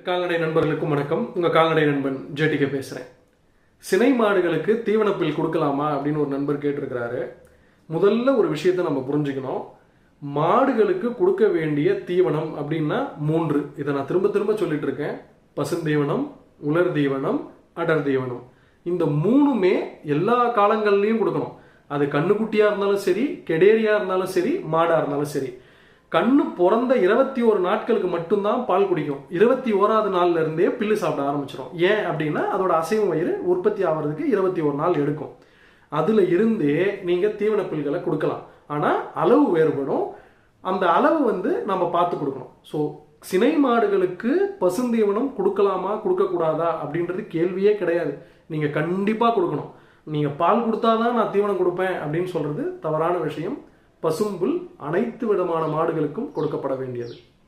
கால்நடை நண்பர்களுக்கும் வணக்கம். உங்கள் கால்நடை நண்பன் ஜேடிகே பேசுகிறேன். சினை மாடுகளுக்கு தீவனப்பில் கொடுக்கலாமா அப்படின்னு ஒரு நண்பர் கேட்டிருக்கிறாரு. முதல்ல ஒரு விஷயத்தை நம்ம புரிஞ்சுக்கணும். மாடுகளுக்கு கொடுக்க வேண்டிய தீவனம் அப்படின்னா 3. இதை நான் திரும்ப திரும்ப சொல்லிட்டு இருக்கேன். பசுந்தீவனம், உலர் தீவனம், அடர் தீவனம். இந்த 3மே எல்லா காலங்கள்லையும் கொடுக்கணும். அது கண்ணுக்குட்டியாக இருந்தாலும் சரி, கெடேரியாக இருந்தாலும் சரி, மாடாக இருந்தாலும் சரி. கண்ணு பிறந்த 21 நாட்களுக்கு மட்டும்தான் பால் குடிக்கும். 21வது நாள்ல இருந்தே பில்லு சாப்பிட ஆரம்பிச்சிடும். ஏன் அப்படின்னா அதோட அசைவு வயிறு உற்பத்தி ஆகிறதுக்கு 21 நாள் எடுக்கும். அதுல இருந்தே நீங்க தீவன புல்களை கொடுக்கலாம். ஆனா அளவு வேறுபடும். அந்த அளவு நம்ம பார்த்து கொடுக்கணும். ஸோ சினை மாடுகளுக்கு பசுந்தீவனம் கொடுக்கலாமா கொடுக்கக்கூடாதா அப்படின்றது கேள்வியே கிடையாது. நீங்க கண்டிப்பா கொடுக்கணும். நீங்க பால் கொடுத்தாதான் நான் தீவனம் கொடுப்பேன் அப்படின்னு சொல்றது தவறான விஷயம். பசும்புல் அனைத்து விதமான மாடுகளுக்கும் கொடுக்கப்பட வேண்டியது.